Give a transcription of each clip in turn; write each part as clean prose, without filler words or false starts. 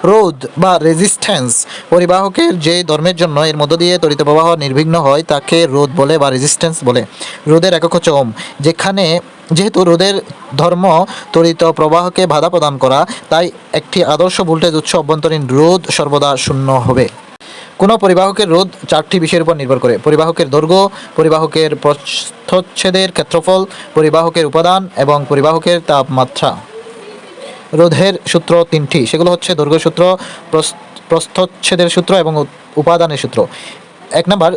রোধ বা রেজিস্ট্যান্স পরিবাহকের যে ধর্মের জন্য এর মধ্য দিয়ে তড়িৎ প্রবাহ নির্বিঘ্ন হয় তাকে রোধ বলে বা রেজিস্ট্যান্স বলে। রোধের একক হচ্ছে ওম। যেহেতু রোধের ধর্ম তড়িৎ প্রবাহকে বাধা প্রদান করা, তাই একটি আদর্শ ভোল্টেজ উৎস অভ্যন্তরীণ রোধ সর্বদা শূন্য হবে। কোনো পরিবাহকের রোধ চারটি বিষয়ের উপর নির্ভর করে: পরিবাহকের দৈর্ঘ্য, পরিবাহকের প্রস্থচ্ছেদের ক্ষেত্রফল, পরিবাহকের উপাদান এবং পরিবাহকের তাপমাত্রা। রোধের সূত্র তিনটি, সেগুলো হচ্ছে দৈর্ঘ্য সূত্র, প্রস্থচ্ছেদের সূত্র এবং উপাদানের সূত্র। 1 নম্বর,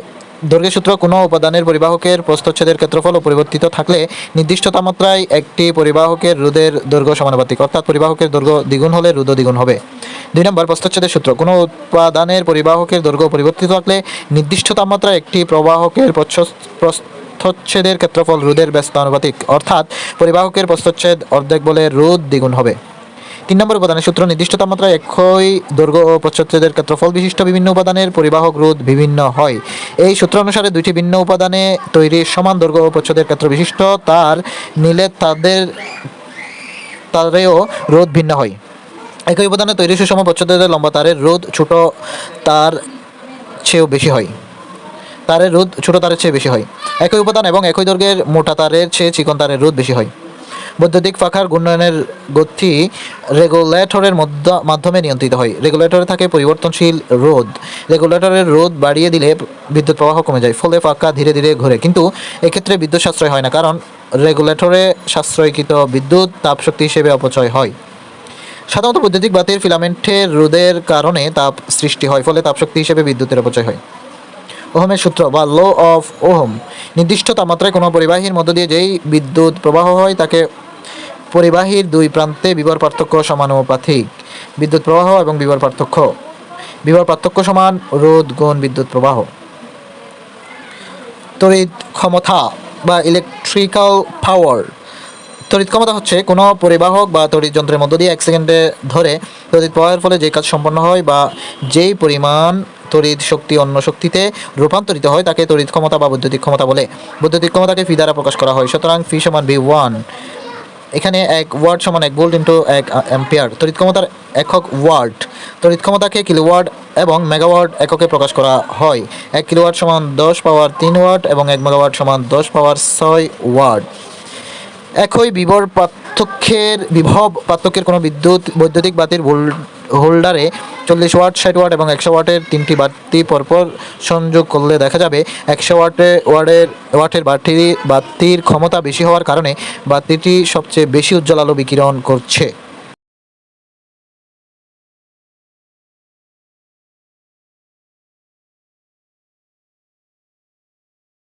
দৈর্ঘ্য সূত্র: কোনো উপাদানের পরিবাহকের প্রস্থচ্ছেদের ক্ষেত্রফল অপরিবর্তিত থাকলে নির্দিষ্ট তাপমাত্রায় একটি পরিবাহকের রোধের দৈর্ঘ্য সমানুপাতিক, অর্থাৎ পরিবাহকের দৈর্ঘ্য দ্বিগুণ হলে রোধও দ্বিগুণ হবে। 2 নম্বর, প্রস্থচ্ছেদের সূত্র: কোনো উপাদানের পরিবাহকের দৈর্ঘ্য পরিবর্তিত থাকলে নির্দিষ্ট তাপমাত্রায় একটি প্রবাহকের প্রস্থচ্ছেদের ক্ষেত্রফল রোধের ব্যস্ত আনুপাতিক, অর্থাৎ পরিবাহকের প্রস্থচ্ছেদ অর্ধেক বলে রোধ দ্বিগুণ হবে। 3 নম্বর, উপাদানের সূত্র: নির্দিষ্ট তাপমাত্রায় একই দৈর্ঘ্য ও প্রস্থচ্ছেদের ক্ষেত্রফল বিশিষ্ট বিভিন্ন উপাদানের পরিবাহক রোধ বিভিন্ন হয়। এই সূত্র অনুসারে দুইটি ভিন্ন উপাদানে তৈরি সমান দৈর্ঘ্য ও প্রস্থচ্ছেদের ক্ষেত্র বিশিষ্ট তার নিলে তারেও রোধ ভিন্ন হয়। একই উপাদানে তৈরি সুষম প্রস্থচ্ছেদের লম্বা তারের রোধ ছোট তার চেয়েও বেশি হয়। একই উপাদান এবং একই দৈর্ঘ্যের মোটা তারের চেয়ে চিকন তারের রোধ বেশি হয়। বৈদ্যুতিক পাখার ঘূর্ণনের গতি রেগুলেটরের মাধ্যমে নিয়ন্ত্রিত হয়। রেগুলেটরে থাকে পরিবর্তনশীল রোধ। রেগুলেটরের রোধ বাড়িয়ে দিলে বিদ্যুৎ প্রবাহ কমে যায়, ফলে পাখা ধীরে ধীরে ঘোরে। কিন্তু এক্ষেত্রে বিদ্যুৎ সাশ্রয় হয় না, কারণ রেগুলেটরে সাশ্রয়কৃত বিদ্যুৎ তাপশক্তি হিসেবে অপচয় হয়। সাধারণত বৈদ্যুতিক বাতির ফিলামেন্টের রোধের কারণে তাপ সৃষ্টি হয়, ফলে তাপশক্তি হিসেবে বিদ্যুতের অপচয় হয়। ওহমের সূত্র বা ল অফ ওহম: নির্দিষ্ট তাপমাত্রায় কোনো পরিবাহীর মধ্য দিয়ে যেই বিদ্যুৎ প্রবাহ হয় তাকে পরিবাহীর দুই প্রান্তে বিভর পার্থক্য সমানুপাতিক। বিদ্যুৎ প্রবাহ এবং বিভর পার্থক্য সমান রোধ গুণ বিদ্যুৎ প্রবাহ। তড়িৎ ক্ষমতা বা ইলেকট্রিক্যাল পাওয়ার: তড়িৎ ক্ষমতা হচ্ছে কোনো পরিবাহক বা তড়িৎ যন্ত্রের মধ্য দিয়ে 1 সেকেন্ডে ধরে তড়িৎ প্রবাহের ফলে যে কাজ সম্পন্ন হয় বা যেই পরিমাণ তড়িৎ শক্তি অন্য শক্তিতে রূপান্তরিত হয় তাকে তড়িৎ ক্ষমতা বা বৈদ্যুতিক ক্ষমতা বলে। বৈদ্যুতিক ক্ষমতাকে ফি দ্বারা প্রকাশ করা হয়, সুতরাং ফি সমান V1। এখানে 1 ওয়াট সমান 1 ভোল্ট ইন্টু 1 অ্যাম্পিয়ার। তড়িৎ ক্ষমতার একক ওয়াট। তড়িৎ ক্ষমতাকে কিলোওয়াট এবং মেগাওয়াট এককে প্রকাশ করা হয়। 1 কিলোওয়াট সমান 10 পাওয়ার 3 ওয়াট এবং 1 মেগাওয়াট সমান 10 পাওয়ার 6 ওয়াট। একই বিভব পার্থক্যের কোনো বৈদ্যুতিক বাতির হোল্ডারে 40 ওয়াট, 60 ওয়াট এবং 100 ওয়াটের 3টি বাতি পরপর সংযোগ করলে দেখা যাবে 100 ওয়াটের বাতির ক্ষমতা বেশি হওয়ার কারণে বাতিটি সবচেয়ে বেশি উজ্জ্বল আলো বিকিরণ করছে।